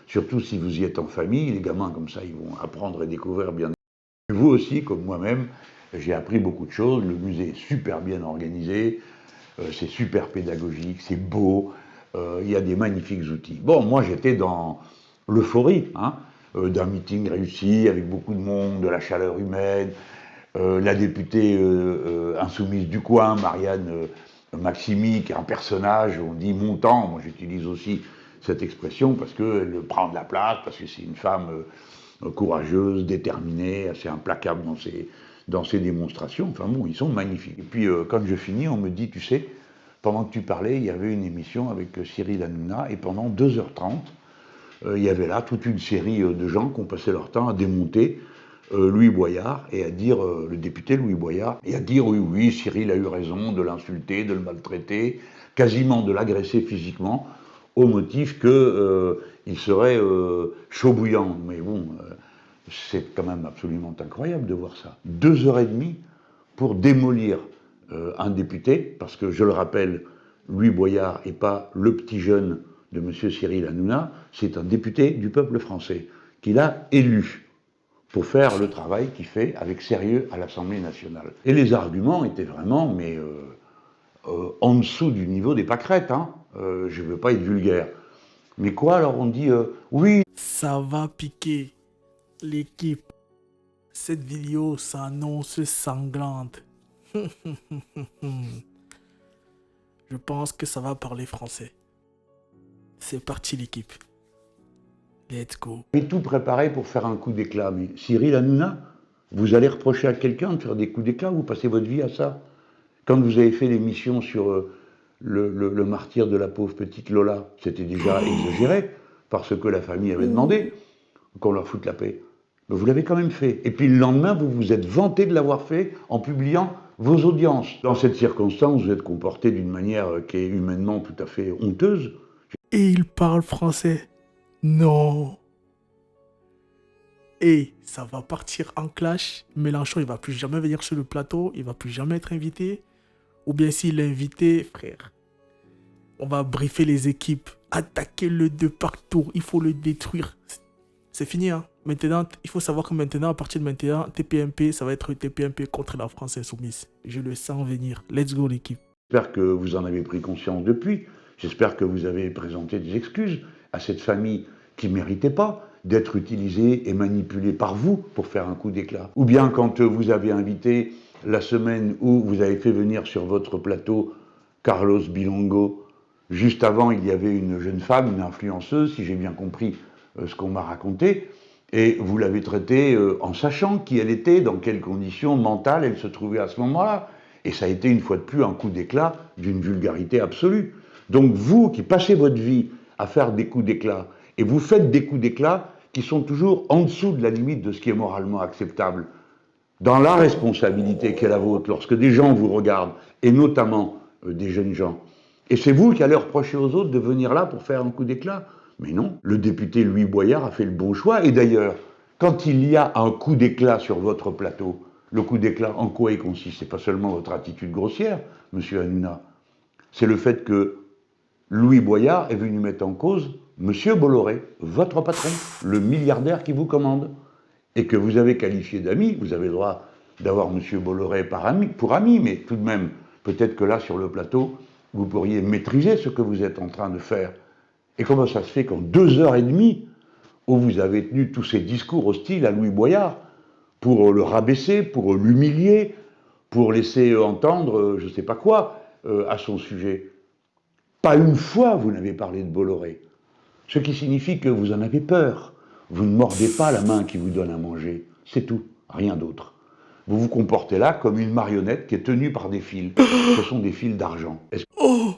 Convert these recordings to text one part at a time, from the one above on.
Surtout si vous y êtes en famille, les gamins comme ça, ils vont apprendre et découvrir bien. Vous aussi, comme moi-même, j'ai appris beaucoup de choses. Le musée est super bien organisé, c'est super pédagogique, c'est beau, il y a des magnifiques outils. Bon, moi j'étais dans l'euphorie d'un meeting réussi avec beaucoup de monde, de la chaleur humaine, la députée insoumise du coin, Marianne Maximi, qui est un personnage, on dit montant, moi j'utilise aussi cette expression parce qu'elle prend de la place, parce que c'est une femme courageuse, déterminée, assez implacable dans ses démonstrations. Enfin bon, ils sont magnifiques. Et puis quand je finis, on me dit, tu sais, pendant que tu parlais, il y avait une émission avec Cyril Hanouna, et pendant 2h30, il y avait là toute une série de gens qui ont passé leur temps à démonter Louis Boyard et à dire, le député Louis Boyard, et à dire oui, oui, Cyril a eu raison de l'insulter, de le maltraiter, quasiment de l'agresser physiquement, au motif qu'il serait chaud bouillant. Mais bon, c'est quand même absolument incroyable de voir ça. 2h30 pour démolir un député, parce que je le rappelle, Louis Boyard n'est pas le petit jeune de M. Cyril Hanouna, c'est un député du peuple français qu'il a élu pour faire le travail qu'il fait avec sérieux à l'Assemblée nationale. Et les arguments étaient vraiment, mais en dessous du niveau des pâquerettes, je ne veux pas être vulgaire. Mais quoi, alors on dit, oui. Ça va piquer l'équipe. Cette vidéo s'annonce sanglante. Je pense que ça va parler français. C'est parti l'équipe. Let's go. Et tout préparé pour faire un coup d'éclat. Mais Cyril Hanouna, vous allez reprocher à quelqu'un de faire des coups d'éclat, vous passez votre vie à ça. Quand vous avez fait l'émission sur le martyr de la pauvre petite Lola, c'était déjà exagéré, parce que la famille avait demandé qu'on leur foute la paix. Mais vous l'avez quand même fait. Et puis le lendemain, vous vous êtes vanté de l'avoir fait en publiant vos audiences. Dans cette circonstance, vous êtes comporté d'une manière qui est humainement tout à fait honteuse. Et il parle français. Non. Et ça va partir en clash. Mélenchon, il va plus jamais venir sur le plateau. Il va plus jamais être invité. Ou bien s'il est invité, frère, on va briefer les équipes. Attaquer-le de partout. Il faut le détruire. C'est fini, hein. Maintenant, il faut savoir que maintenant, à partir de maintenant, TPMP, ça va être TPMP contre la France insoumise. Je le sens venir. Let's go, l'équipe. J'espère que vous en avez pris conscience depuis. J'espère que vous avez présenté des excuses à cette famille qui ne méritait pas d'être utilisée et manipulée par vous pour faire un coup d'éclat. Ou bien quand vous avez invité la semaine où vous avez fait venir sur votre plateau Carlos Bilongo, juste avant il y avait une jeune femme, une influenceuse, si j'ai bien compris ce qu'on m'a raconté, et vous l'avez traitée en sachant qui elle était, dans quelles conditions mentales elle se trouvait à ce moment-là. Et ça a été une fois de plus un coup d'éclat d'une vulgarité absolue. Donc vous qui passez votre vie à faire des coups d'éclat, et vous faites des coups d'éclat qui sont toujours en dessous de la limite de ce qui est moralement acceptable, dans la responsabilité qui est la vôtre, lorsque des gens vous regardent, et notamment des jeunes gens, et c'est vous qui allez reprocher aux autres de venir là pour faire un coup d'éclat. Mais non, le député Louis Boyard a fait le bon choix, et d'ailleurs, quand il y a un coup d'éclat sur votre plateau, le coup d'éclat, en quoi il consiste? C'est pas seulement votre attitude grossière, monsieur Hanouna, c'est le fait que Louis Boyard est venu mettre en cause monsieur Bolloré, votre patron, le milliardaire qui vous commande, et que vous avez qualifié d'ami. Vous avez le droit d'avoir monsieur Bolloré pour ami, mais tout de même, peut-être que là, sur le plateau, vous pourriez maîtriser ce que vous êtes en train de faire. Et comment ça se fait qu'en 2h30, où vous avez tenu tous ces discours hostiles à Louis Boyard, pour le rabaisser, pour l'humilier, pour laisser entendre je ne sais pas quoi à son sujet, pas une fois vous n'avez parlé de Bolloré. Ce qui signifie que vous en avez peur. Vous ne mordez pas la main qui vous donne à manger. C'est tout, rien d'autre. Vous vous comportez là comme une marionnette qui est tenue par des fils. Ce sont des fils d'argent. Oh!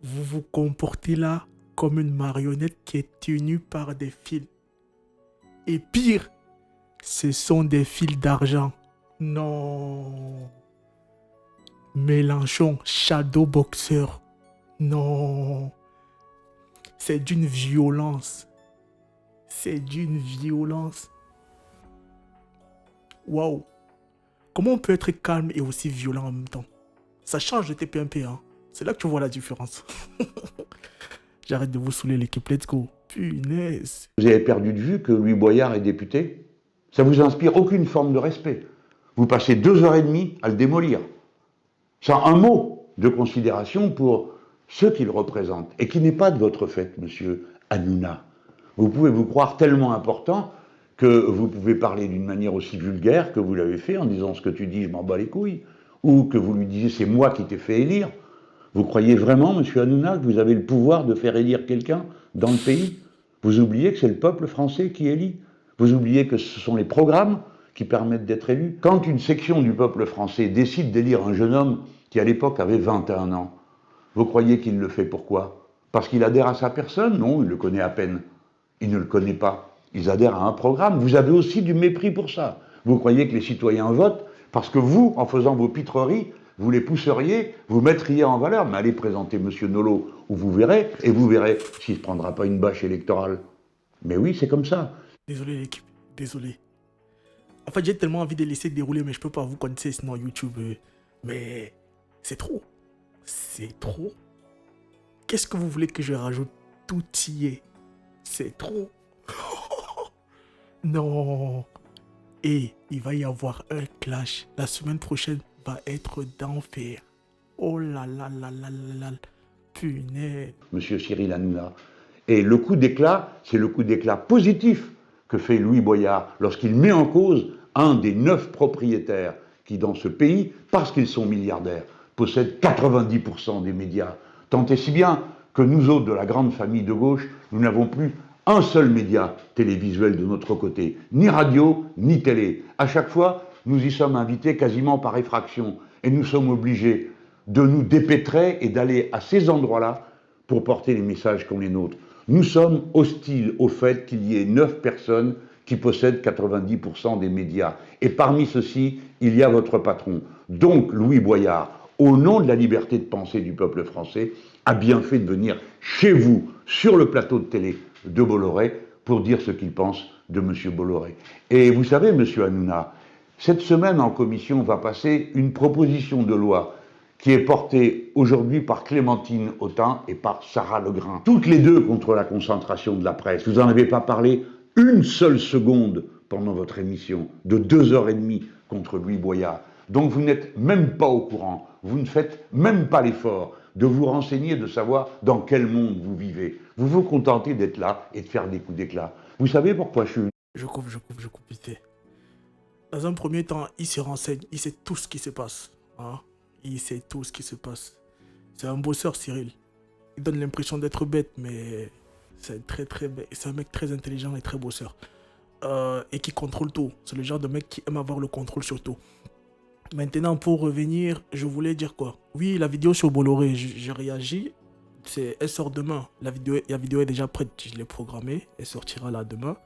Vous vous comportez là comme une marionnette qui est tenue par des fils. Et pire, ce sont des fils d'argent. Non. Mélenchon, shadow boxer. Non. C'est d'une violence. C'est d'une violence. Waouh. Comment on peut être calme et aussi violent en même temps? Ça change de TPMP, hein. C'est là que tu vois la différence. J'arrête de vous saouler l'équipe, let's go. Punaise. Vous avez perdu de vue que Louis Boyard est député? Ça vous inspire aucune forme de respect. Vous passez 2 heures et demie à le démolir. Sans un mot de considération pour ceux qu'il représente, et qui n'est pas de votre fait, monsieur Hanouna. Vous pouvez vous croire tellement important que vous pouvez parler d'une manière aussi vulgaire que vous l'avez fait en disant ce que tu dis, je m'en bats les couilles, ou que vous lui disiez c'est moi qui t'ai fait élire. Vous croyez vraiment, monsieur Hanouna, que vous avez le pouvoir de faire élire quelqu'un dans le pays? Vous oubliez que c'est le peuple français qui élit. Vous oubliez que ce sont les programmes qui permettent d'être élus. Quand une section du peuple français décide d'élire un jeune homme qui à l'époque avait 21 ans, vous croyez qu'il le fait pourquoi? Parce qu'il adhère à sa personne? Non, il le connaît à peine. Il ne le connaît pas. Ils adhèrent à un programme. Vous avez aussi du mépris pour ça. Vous croyez que les citoyens votent parce que vous, en faisant vos pitreries, vous les pousseriez, vous mettriez en valeur. Mais allez présenter M. Nolot, où vous verrez, et vous verrez s'il ne se prendra pas une bâche électorale. Mais oui, c'est comme ça. Désolé l'équipe, désolé. En fait, j'ai tellement envie de laisser dérouler, mais je peux pas, vous connaissez sinon YouTube. Mais c'est trop. C'est trop. Qu'est-ce que vous voulez que je rajoute? Tout y est. C'est trop. Non. Et il va y avoir un clash. La semaine prochaine va être d'enfer. Oh là là là là là là. Punaise. Monsieur Cyril Hanouna. Et le coup d'éclat, c'est le coup d'éclat positif que fait Louis Boyard lorsqu'il met en cause un des 9 propriétaires qui, dans ce pays, parce qu'ils sont milliardaires, possèdent 90% des médias. Tant et si bien que nous autres de la grande famille de gauche, nous n'avons plus un seul média télévisuel de notre côté, ni radio, ni télé. À chaque fois, nous y sommes invités quasiment par effraction, et nous sommes obligés de nous dépêtrer et d'aller à ces endroits-là pour porter les messages qu'ont les nôtres. Nous sommes hostiles au fait qu'il y ait 9 personnes qui possèdent 90% des médias. Et parmi ceux-ci, il y a votre patron. Donc, Louis Boyard, au nom de la liberté de pensée du peuple français, a bien fait de venir chez vous, sur le plateau de télé de Bolloré, pour dire ce qu'il pense de M. Bolloré. Et vous savez, M. Hanouna, cette semaine en commission va passer une proposition de loi qui est portée aujourd'hui par Clémentine Autain et par Sarah Legrain. Toutes les deux contre la concentration de la presse. Vous n'en avez pas parlé une seule seconde pendant votre émission, de 2 heures et demie contre Louis Boyard. Donc vous n'êtes même pas au courant, vous ne faites même pas l'effort de vous renseigner, de savoir dans quel monde vous vivez. Vous vous contentez d'être là et de faire des coups d'éclat. Vous savez pourquoi je suis... Je coupe vite fait. Dans un premier temps, il se renseigne, il sait tout ce qui se passe. Hein? Il sait tout ce qui se passe. C'est un bosseur, Cyril. Il donne l'impression d'être bête, mais c'est un mec très intelligent et très bosseur. Et qui contrôle tout. C'est le genre de mec qui aime avoir le contrôle sur tout. Maintenant, pour revenir, je voulais dire quoi? Oui, la vidéo sur Bolloré, je réagis. Elle sort demain. La vidéo est déjà prête, je l'ai programmée. Elle sortira là demain.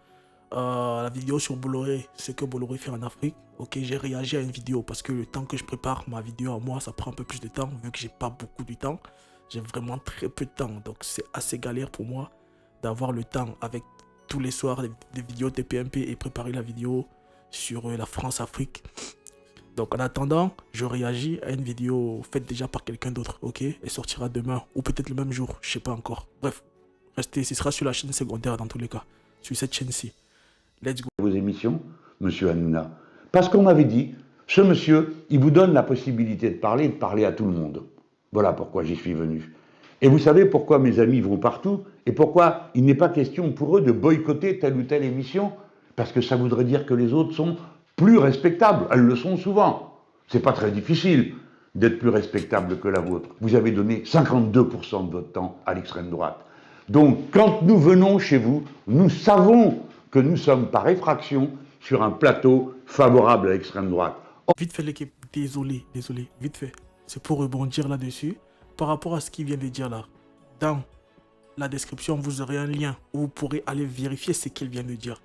La vidéo sur Bolloré, ce que Bolloré fait en Afrique. Ok, j'ai réagi à une vidéo parce que le temps que je prépare ma vidéo à moi, ça prend un peu plus de temps vu que j'ai pas beaucoup de temps. J'ai vraiment très peu de temps, donc c'est assez galère pour moi d'avoir le temps avec tous les soirs des vidéos TPMP et préparer la vidéo sur la France-Afrique. Donc en attendant, je réagis à une vidéo faite déjà par quelqu'un d'autre, ok? Elle sortira demain ou peut-être le même jour, je sais pas encore. Bref, restez, ce sera sur la chaîne secondaire dans tous les cas, sur cette chaîne-ci. Let's go. Vos émissions, monsieur Hanouna. Parce qu'on m'avait dit, ce monsieur, il vous donne la possibilité de parler à tout le monde. Voilà pourquoi j'y suis venu. Et vous savez pourquoi mes amis vont partout et pourquoi il n'est pas question pour eux de boycotter telle ou telle émission? Parce que ça voudrait dire que les autres sont plus respectables. Elles le sont souvent. C'est pas très difficile d'être plus respectable que la vôtre. Vous avez donné 52% de votre temps à l'extrême droite. Donc, quand nous venons chez vous, nous savons que nous sommes par effraction sur un plateau favorable à l'extrême droite. Vite fait l'équipe, désolé, vite fait. C'est pour rebondir là-dessus. Par rapport à ce qu'il vient de dire là, dans la description, vous aurez un lien où vous pourrez aller vérifier ce qu'il vient de dire.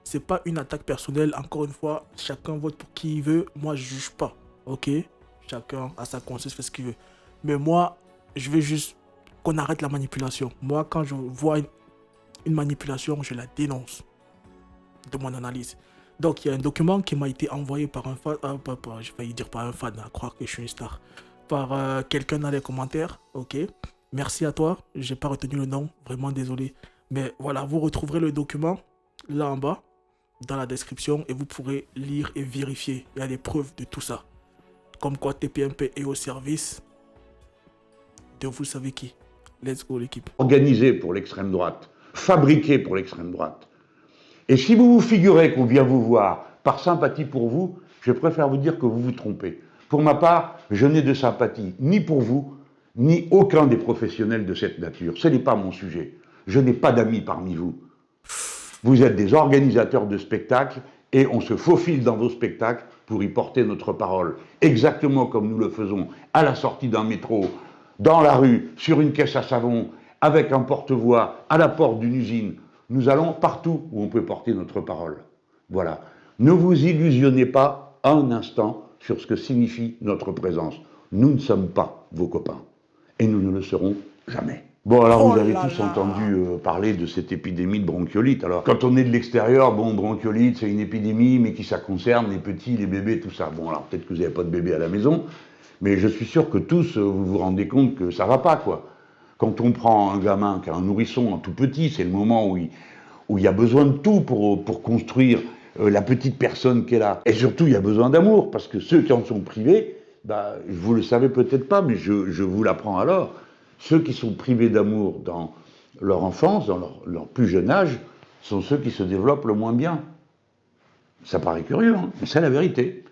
C'est pas une attaque personnelle, encore une fois, chacun vote pour qui il veut, moi je juge pas, ok? Chacun a sa conscience, fait ce qu'il veut. Mais moi, je veux juste qu'on arrête la manipulation. Moi, quand je vois une manipulation, je la dénonce de mon analyse. Donc, il y a un document qui m'a été envoyé par un fan, j'ai failli dire par un fan, à croire que je suis une star, par quelqu'un dans les commentaires, ok. Merci à toi, j'ai pas retenu le nom, vraiment désolé. Mais voilà, vous retrouverez le document là en bas, dans la description, et vous pourrez lire et vérifier. Il y a des preuves de tout ça. Comme quoi TPMP est au service de vous savez qui. Let's go l'équipe. Organisé pour l'extrême droite, fabriqué pour l'extrême droite. Et si vous vous figurez qu'on vient vous voir par sympathie pour vous, je préfère vous dire que vous vous trompez. Pour ma part, je n'ai de sympathie ni pour vous, ni aucun des professionnels de cette nature. Ce n'est pas mon sujet. Je n'ai pas d'amis parmi vous. Vous êtes des organisateurs de spectacles et on se faufile dans vos spectacles pour y porter notre parole. Exactement comme nous le faisons à la sortie d'un métro, dans la rue, sur une caisse à savon, avec un porte-voix, à la porte d'une usine. Nous allons partout où on peut porter notre parole. Voilà. Ne vous illusionnez pas un instant sur ce que signifie notre présence. Nous ne sommes pas vos copains. Et nous ne le serons jamais. Bon, alors vous avez tous entendu parler de cette épidémie de bronchiolite. Alors, quand on est de l'extérieur, bon, bronchiolite, c'est une épidémie, mais qui ça concerne, les petits, les bébés, tout ça. Bon, alors peut-être que vous n'avez pas de bébé à la maison, mais je suis sûr que tous, vous vous rendez compte que ça va pas, quoi. Quand on prend un gamin qui a un nourrisson, un tout petit, c'est le moment où il y a besoin de tout pour construire la petite personne qu'elle a. Et surtout, il y a besoin d'amour, parce que ceux qui en sont privés, bah, vous le savez peut-être pas, mais je vous l'apprends alors, ceux qui sont privés d'amour dans leur enfance, dans leur plus jeune âge, sont ceux qui se développent le moins bien. Ça paraît curieux, hein, mais c'est la vérité.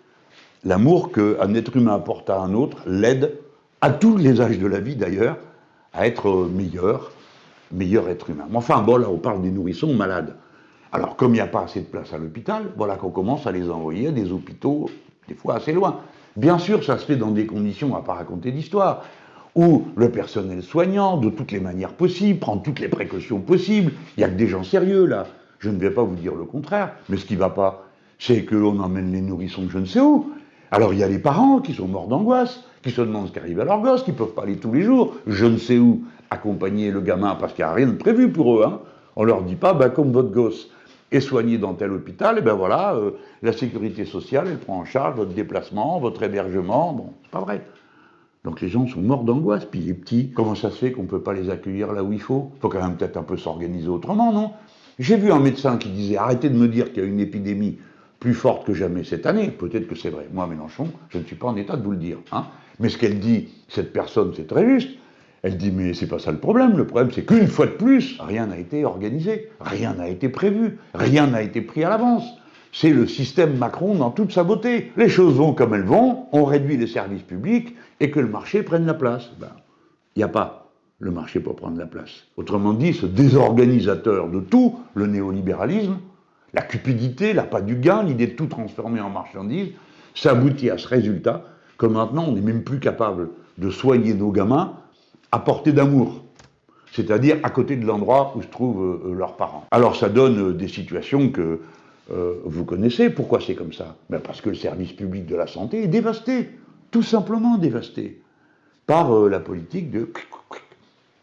L'amour qu'un être humain apporte à un autre l'aide, à tous les âges de la vie d'ailleurs, à être meilleur être humain. Mais enfin, bon, là, on parle des nourrissons malades. Alors, comme il n'y a pas assez de place à l'hôpital, voilà qu'on commence à les envoyer à des hôpitaux, des fois assez loin. Bien sûr, ça se fait dans des conditions, on ne va pas raconter d'histoire, où le personnel soignant, de toutes les manières possibles, prend toutes les précautions possibles. Il n'y a que des gens sérieux, là. Je ne vais pas vous dire le contraire, mais ce qui ne va pas, c'est que l'on emmène les nourrissons je ne sais où. Alors, il y a les parents qui sont morts d'angoisse, qui se demandent ce qui arrive à leur gosse, qui ne peuvent pas aller tous les jours, je ne sais où, accompagner le gamin, parce qu'il n'y a rien de prévu pour eux. Hein. On ne leur dit pas, ben, comme votre gosse est soigné dans tel hôpital, et ben voilà, la sécurité sociale, elle prend en charge votre déplacement, votre hébergement. Bon, c'est pas vrai. Donc les gens sont morts d'angoisse, puis les petits, comment ça se fait qu'on ne peut pas les accueillir là où il faut? Il faut quand même peut-être un peu s'organiser autrement, non? J'ai vu un médecin qui disait, arrêtez de me dire qu'il y a une épidémie plus forte que jamais cette année. Peut-être que c'est vrai. Moi, Mélenchon, je ne suis pas en état de vous le dire. Hein. Mais ce qu'elle dit, cette personne, c'est très juste. Elle dit, mais c'est pas ça le problème. Le problème, c'est qu'une fois de plus, rien n'a été organisé, rien n'a été prévu, rien n'a été pris à l'avance. C'est le système Macron dans toute sa beauté. Les choses vont comme elles vont, on réduit les services publics et que le marché prenne la place. Ben, il n'y a pas le marché pour prendre la place. Autrement dit, ce désorganisateur de tout, le néolibéralisme, la cupidité, l'appât du gain, l'idée de tout transformer en marchandise, ça aboutit à ce résultat que maintenant on n'est même plus capable de soigner nos gamins à portée d'amour. C'est-à-dire à côté de l'endroit où se trouvent leurs parents. Alors ça donne des situations que vous connaissez. Pourquoi c'est comme ça? Ben parce que le service public de la santé est dévasté, tout simplement dévasté, par la politique de...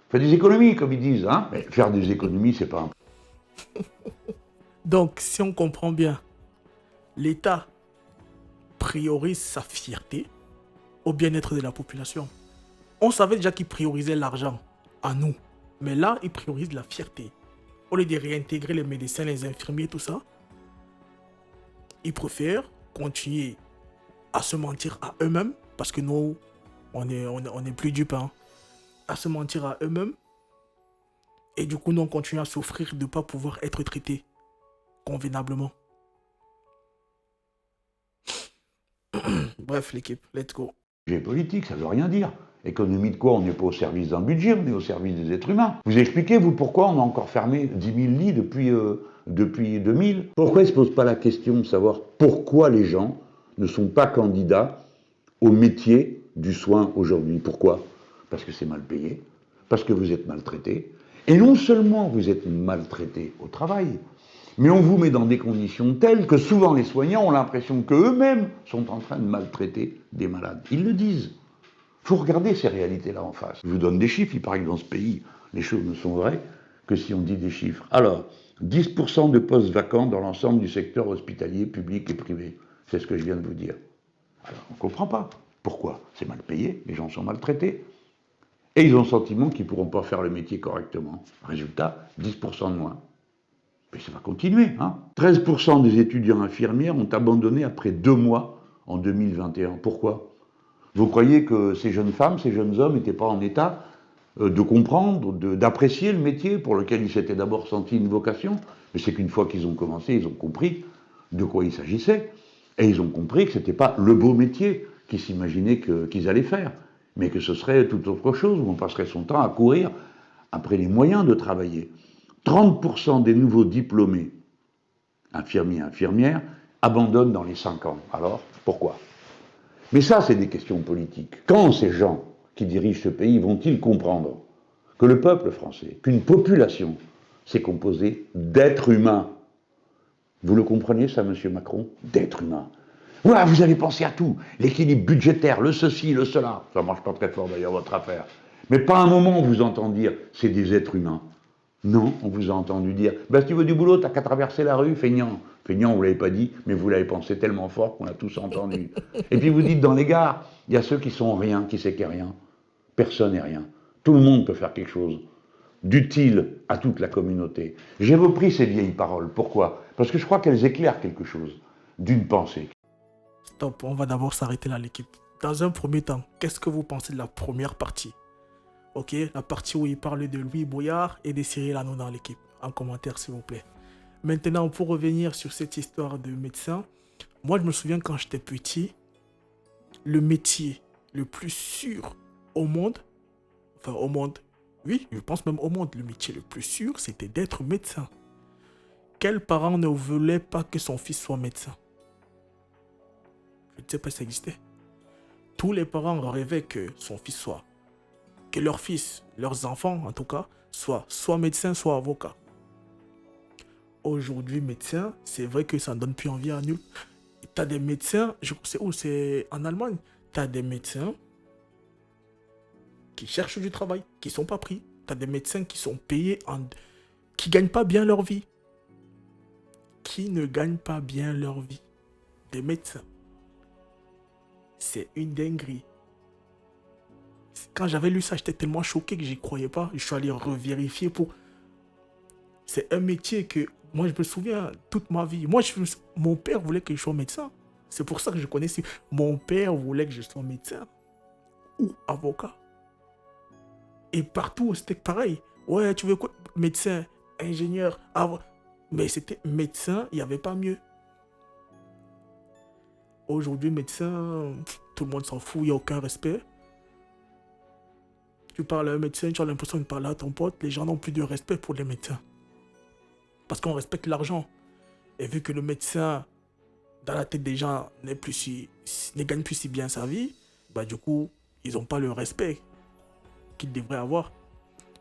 Faire des économies, comme ils disent. Hein. Mais faire des économies, c'est pas un... Donc, si on comprend bien, l'État priorise sa fierté au bien-être de la population. On savait déjà qu'il priorisait l'argent à nous, mais là, il priorise la fierté. Au lieu de réintégrer les médecins, les infirmiers, tout ça, ils préfèrent continuer à se mentir à eux-mêmes, parce que nous, on est plus dupes, hein, à se mentir à eux-mêmes, et du coup, nous, on continue à souffrir de ne pas pouvoir être traités convenablement. Bref, l'équipe, let's go. Politique, ça veut rien dire. Économie de quoi? On n'est pas au service d'un budget, on est au service des êtres humains. Vous expliquez, vous, pourquoi on a encore fermé 10 000 lits depuis 2000? Pourquoi ils ne se posent pas la question de savoir pourquoi les gens ne sont pas candidats au métier du soin aujourd'hui? Pourquoi? Parce que c'est mal payé, parce que vous êtes maltraité. Et non seulement vous êtes maltraité au travail, mais on vous met dans des conditions telles que souvent les soignants ont l'impression qu'eux-mêmes sont en train de maltraiter des malades. Ils le disent. Il faut regarder ces réalités-là en face. Je vous donne des chiffres, il paraît que dans ce pays, les choses ne sont vraies que si on dit des chiffres. Alors, 10% de postes vacants dans l'ensemble du secteur hospitalier, public et privé. C'est ce que je viens de vous dire. Alors, on ne comprend pas. Pourquoi? C'est mal payé, les gens sont maltraités. Et ils ont le sentiment qu'ils ne pourront pas faire le métier correctement. Résultat, 10% de moins. Mais ça va continuer. 13% des étudiants infirmières ont abandonné après 2 mois en 2021. Pourquoi? Vous croyez que ces jeunes femmes, ces jeunes hommes n'étaient pas en état de comprendre, d'apprécier le métier pour lequel ils s'étaient d'abord sentis une vocation? Mais c'est qu'une fois qu'ils ont commencé, ils ont compris de quoi il s'agissait. Et ils ont compris que ce n'était pas le beau métier qu'ils s'imaginaient qu'ils allaient faire, mais que ce serait tout autre chose, où on passerait son temps à courir après les moyens de travailler. 30% des nouveaux diplômés, infirmiers et infirmières, abandonnent dans les 5 ans. Alors, pourquoi? Mais ça, c'est des questions politiques. Quand ces gens qui dirigent ce pays vont-ils comprendre que le peuple français, qu'une population, c'est composé d'êtres humains? Vous le comprenez, ça, monsieur Macron? D'êtres humains. Voilà, vous avez pensé à tout. L'équilibre budgétaire, le ceci, le cela. Ça ne marche pas très fort, d'ailleurs, votre affaire. Mais pas un moment on vous entend dire, c'est des êtres humains. Non, on vous a entendu dire, si tu veux du boulot, t'as qu'à traverser la rue, feignant. Feignant, vous ne l'avez pas dit, mais vous l'avez pensé tellement fort qu'on l'a tous entendu. Et puis vous dites, dans les gares, il y a ceux qui sont rien, qui sait qu'est rien. Personne n'est rien. Tout le monde peut faire quelque chose d'utile à toute la communauté. J'ai repris ces vieilles paroles. Pourquoi? Parce que je crois qu'elles éclairent quelque chose d'une pensée. Stop, on va d'abord s'arrêter là, l'équipe. Dans un premier temps, qu'est-ce que vous pensez de la première partie? Ok, la partie où il parle de Louis Boyard et de Cyril Hanouna, l'équipe. En commentaire, s'il vous plaît. Maintenant, pour revenir sur cette histoire de médecin, moi, je me souviens quand j'étais petit, le métier le plus sûr au monde, oui, je pense même au monde, le métier le plus sûr, c'était d'être médecin. Quel parent ne voulait pas que son fils soit médecin? Je ne sais pas si ça existait. Tous les parents rêvaient que son fils soit, que leur fils, leurs enfants en tout cas, soit médecin, soit avocat. Aujourd'hui, médecin, c'est vrai que ça ne donne plus envie à nul. Tu as des médecins, je sais où, c'est en Allemagne, tu as des médecins qui cherchent du travail, qui ne sont pas pris. Tu as des médecins qui sont payés, qui ne gagnent pas bien leur vie. Qui ne gagnent pas bien leur vie. Des médecins. C'est une dinguerie. Quand j'avais lu ça, j'étais tellement choqué que j'y croyais pas. Je suis allé revérifier pour... C'est un métier que... Moi, je me souviens toute ma vie. Mon père voulait que je sois médecin. C'est pour ça que je connaissais. Mon père voulait que je sois médecin. Ou avocat. Et partout, c'était pareil. Ouais, tu veux quoi? Médecin, ingénieur, avocat. Mais c'était médecin, il n'y avait pas mieux. Aujourd'hui, médecin, tout le monde s'en fout, il n'y a aucun respect. Tu parles à un médecin, tu as l'impression de parler à ton pote, les gens n'ont plus de respect pour les médecins. Parce qu'on respecte l'argent. Et vu que le médecin, dans la tête des gens, ne gagne plus si bien sa vie, du coup, ils n'ont pas le respect qu'ils devraient avoir.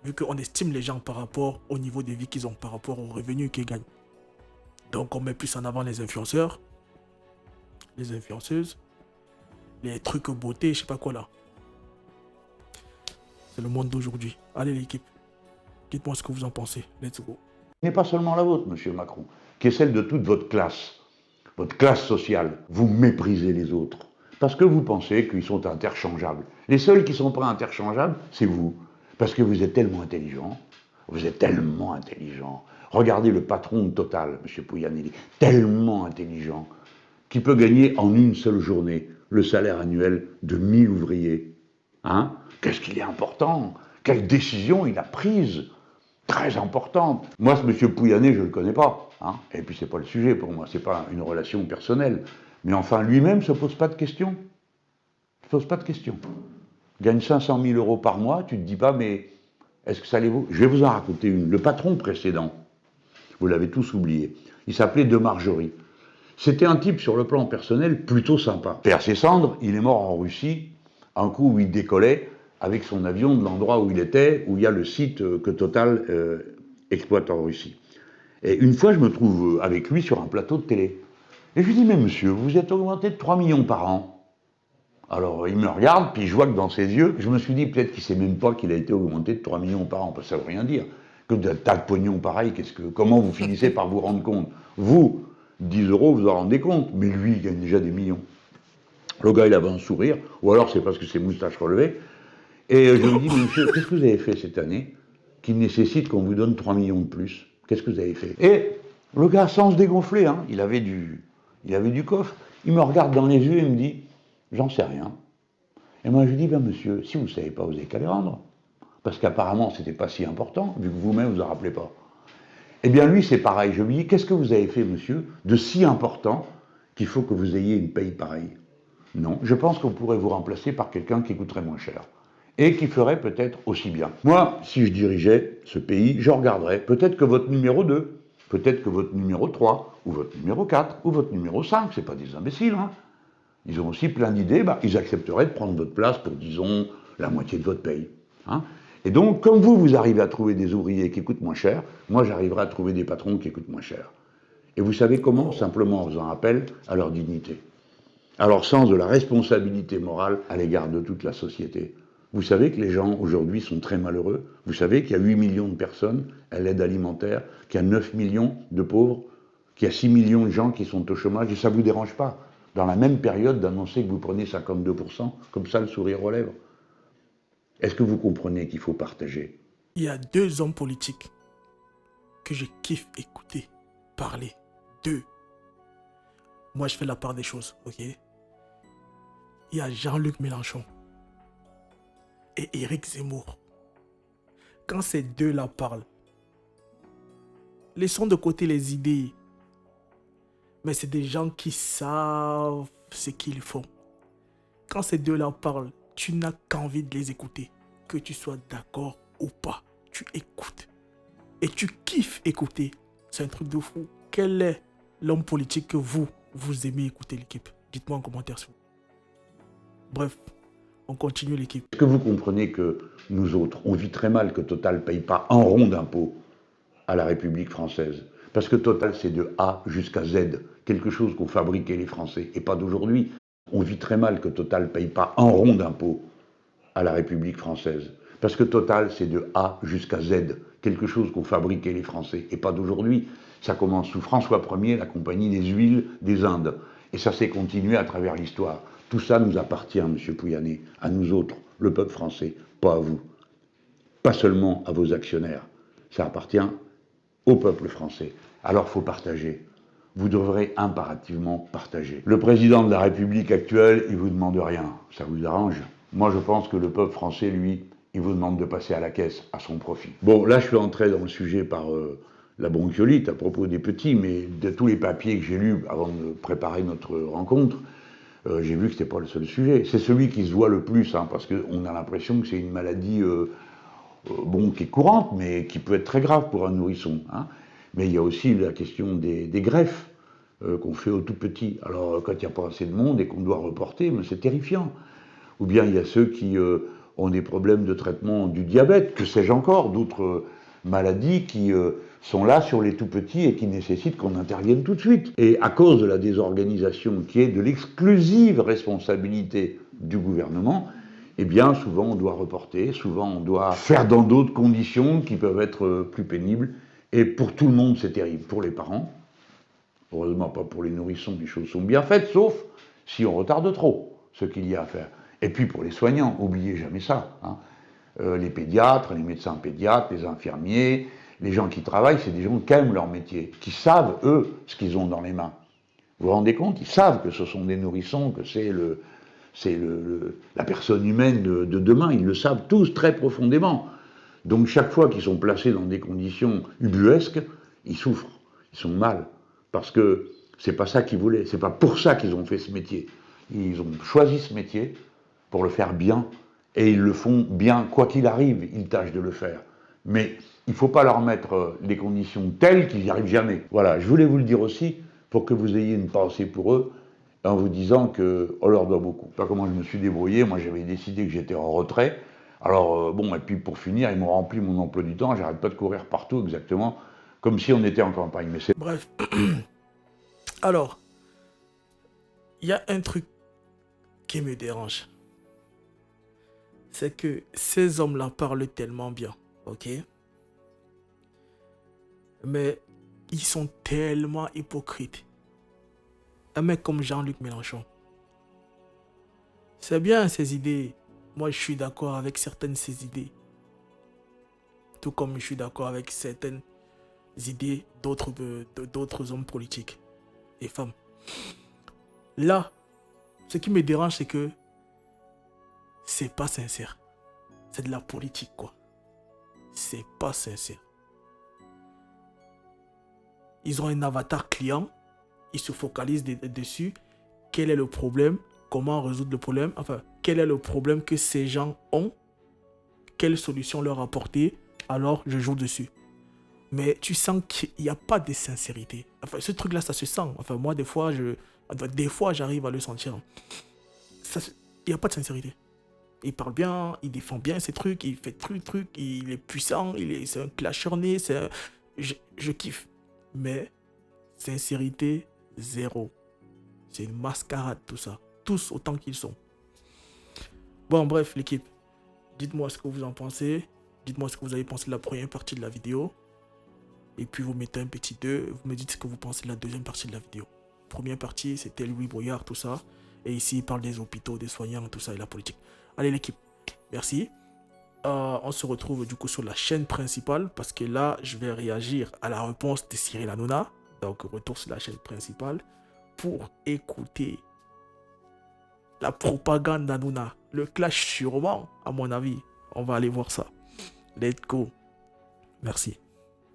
Vu qu'on estime les gens par rapport au niveau de vie qu'ils ont, par rapport aux revenus qu'ils gagnent. Donc on met plus en avant les influenceurs, les influenceuses, les trucs beauté, je sais pas quoi là. C'est le monde d'aujourd'hui. Allez l'équipe, dites-moi ce que vous en pensez. Let's go. Ce n'est pas seulement la vôtre, monsieur Macron, qui est celle de toute votre classe sociale. Vous méprisez les autres, parce que vous pensez qu'ils sont interchangeables. Les seuls qui ne sont pas interchangeables, c'est vous. Parce que vous êtes tellement intelligent, Regardez le patron de Total, M. Pouyanné, tellement intelligent, qui peut gagner en une seule journée le salaire annuel de 1000 ouvriers. Qu'est-ce qu'il est important? Quelle décision il a prise? Très importante. Moi, ce M. Pouyanné, je ne le connais pas. Et puis, c'est pas le sujet pour moi, c'est pas une relation personnelle. Mais enfin, lui-même ne se pose pas de questions. Gagne 500 000 euros par mois, tu ne te dis pas, mais est-ce que ça les vaut? Je vais vous en raconter une. Le patron précédent, vous l'avez tous oublié, il s'appelait De Margerie. C'était un type, sur le plan personnel, plutôt sympa. Père ses cendres, il est mort en Russie, un coup où il décollait avec son avion de l'endroit où il était, où il y a le site que Total exploite en Russie. Et une fois, je me trouve avec lui sur un plateau de télé. Et je lui dis, mais monsieur, vous êtes augmenté de 3 millions par an. Alors, il me regarde, puis je vois que dans ses yeux, je me suis dit peut-être qu'il ne sait même pas qu'il a été augmenté de 3 millions par an, parce que ça ne veut rien dire. que de tas de pognon pareil, comment vous finissez par vous rendre compte? Vous, 10 euros, vous en rendez compte, mais lui, il gagne déjà des millions. Le gars, il avait un sourire, ou alors c'est parce que ses moustaches relevées. Et je lui dis, monsieur, qu'est-ce que vous avez fait cette année qui nécessite qu'on vous donne 3 millions de plus? Qu'est-ce que vous avez fait? Et le gars, sans se dégonfler, hein, il avait du coffre, il me regarde dans les yeux et me dit, j'en sais rien. Et moi, je lui dis, ben monsieur, si vous ne savez pas, vous n'avez qu'à les rendre. Parce qu'apparemment, ce n'était pas si important, vu que vous-même, vous en rappelez pas. Eh bien, lui, c'est pareil. Je lui dis, qu'est-ce que vous avez fait, monsieur, de si important qu'il faut que vous ayez une paye pareille? Non, je pense qu'on pourrait vous remplacer par quelqu'un qui coûterait moins cher et qui ferait peut-être aussi bien. Moi, si je dirigeais ce pays, je regarderais peut-être que votre numéro 2, peut-être que votre numéro 3, ou votre numéro 4, ou votre numéro 5, c'est pas des imbéciles, hein. Ils ont aussi plein d'idées, ils accepteraient de prendre votre place pour, disons, la moitié de votre paye. Hein. Et donc, comme vous arrivez à trouver des ouvriers qui coûtent moins cher, moi j'arriverai à trouver des patrons qui coûtent moins cher. Et vous savez comment? Simplement en faisant appel à leur dignité, à leur sens de la responsabilité morale à l'égard de toute la société. Vous savez que les gens aujourd'hui sont très malheureux. Vous savez qu'il y a 8 millions de personnes à l'aide alimentaire, qu'il y a 9 millions de pauvres, qu'il y a 6 millions de gens qui sont au chômage, et ça ne vous dérange pas, dans la même période, d'annoncer que vous prenez 52%, comme ça le sourire aux lèvres. Est-ce que vous comprenez qu'il faut partager? Il y a 2 hommes politiques que je kiffe écouter parler. 2. Moi, je fais la part des choses, ok? Il y a Jean-Luc Mélenchon et Éric Zemmour. Quand ces deux-là parlent, laissons de côté les idées, mais c'est des gens qui savent ce qu'ils font. Quand ces deux-là parlent, tu n'as qu'envie de les écouter. Que tu sois d'accord ou pas, tu écoutes. Et tu kiffes écouter. C'est un truc de fou. Quel est l'homme politique que vous aimez écouter, l'équipe? Dites-moi en commentaire. Bref, on continue l'équipe. Est-ce que vous comprenez que nous autres, on vit très mal que Total ne paye pas un rond d'impôt à la République française? Parce que Total, c'est de A jusqu'à Z, quelque chose qu'ont fabriqué les Français, et pas d'aujourd'hui. On vit très mal que Total ne paye pas un rond d'impôt à la République française. Parce que Total, c'est de A jusqu'à Z, quelque chose qu'ont fabriqué les Français, et pas d'aujourd'hui. Ça commence sous François Ier, la Compagnie des huiles des Indes, et ça s'est continué à travers l'histoire. Tout ça nous appartient, M. Pouyanné, à nous autres, le peuple français, pas à vous. Pas seulement à vos actionnaires. Ça appartient au peuple français. Alors il faut partager. Vous devrez impérativement partager. Le président de la République actuelle, il ne vous demande rien. Ça vous arrange? Moi, je pense que le peuple français, lui, il vous demande de passer à la caisse à son profit. Bon, là, je suis entré dans le sujet par la bronchiolite à propos des petits, mais de tous les papiers que j'ai lus avant de préparer notre rencontre, j'ai vu que ce n'était pas le seul sujet. C'est celui qui se voit le plus, hein, parce qu'on a l'impression que c'est une maladie qui est courante, mais qui peut être très grave pour un nourrisson. Hein. Mais il y a aussi la question des greffes qu'on fait aux tout petits. Alors, quand il n'y a pas assez de monde et qu'on doit reporter, c'est terrifiant. Ou bien il y a ceux qui ont des problèmes de traitement du diabète, que sais-je encore, d'autres maladies qui sont là sur les tout-petits et qui nécessitent qu'on intervienne tout de suite. Et à cause de la désorganisation qui est de l'exclusive responsabilité du gouvernement, eh bien souvent on doit reporter, souvent on doit faire dans d'autres conditions qui peuvent être plus pénibles. Et pour tout le monde c'est terrible, pour les parents, heureusement pas pour les nourrissons, les choses sont bien faites, sauf si on retarde trop ce qu'il y a à faire. Et puis pour les soignants, n'oubliez jamais ça. Hein. Les pédiatres, les médecins pédiatres, les infirmiers, les gens qui travaillent, c'est des gens qui aiment leur métier, qui savent, eux, ce qu'ils ont dans les mains. Vous vous rendez compte? Ils savent que ce sont des nourrissons, que c'est la personne humaine de demain. Ils le savent tous très profondément. Donc chaque fois qu'ils sont placés dans des conditions ubuesques, ils souffrent, ils sont mal. Parce que c'est pas ça qu'ils voulaient, c'est pas pour ça qu'ils ont fait ce métier. Ils ont choisi ce métier pour le faire bien, et ils le font bien, quoi qu'il arrive, ils tâchent de le faire. Mais il ne faut pas leur mettre les conditions telles qu'ils n'y arrivent jamais. Voilà, je voulais vous le dire aussi, pour que vous ayez une pensée pour eux, en vous disant qu'on leur doit beaucoup. Pas comment je me suis débrouillé, moi j'avais décidé que j'étais en retrait. Alors et puis pour finir, ils m'ont rempli mon emploi du temps, j'arrête pas de courir partout exactement, comme si on était en campagne. Mais bref, alors, il y a un truc qui me dérange. C'est que ces hommes-là parlent tellement bien, ok? Mais ils sont tellement hypocrites. Un mec comme Jean-Luc Mélenchon, c'est bien ses idées. Moi, je suis d'accord avec certaines de ses idées. Tout comme je suis d'accord avec certaines idées d'autres hommes politiques et femmes. Là, ce qui me dérange, c'est que c'est pas sincère. C'est de la politique, quoi. C'est pas sincère. Ils ont un avatar client. Ils se focalisent dessus. Quel est le problème? Comment résoudre le problème? Enfin, quel est le problème que ces gens ont? Quelle solution leur apporter? Alors, je joue dessus. Mais tu sens qu'il n'y a pas de sincérité. Enfin, ce truc-là, ça se sent. Enfin, moi, des fois, j'arrive à le sentir. Il n'y a pas de sincérité. Il parle bien, il défend bien ses trucs, il fait truc, il est puissant, c'est un clasheur né, je kiffe. Mais, sincérité, zéro. C'est une mascarade, tout ça. Tous autant qu'ils sont. Bon, bref, l'équipe. Dites-moi ce que vous en pensez. Dites-moi ce que vous avez pensé de la première partie de la vidéo. Et puis vous mettez un petit 2. Vous me dites ce que vous pensez de la deuxième partie de la vidéo. Première partie, c'était Louis Boyard, tout ça. Et ici, il parle des hôpitaux, des soignants, tout ça, et la politique. Allez, l'équipe. Merci. On se retrouve du coup sur la chaîne principale. Parce que là, je vais réagir à la réponse de Cyril Hanouna. Donc, retour sur la chaîne principale. Pour écouter la propagande d'Hanouna. Le clash sûrement, à mon avis. On va aller voir ça. Let's go. Merci.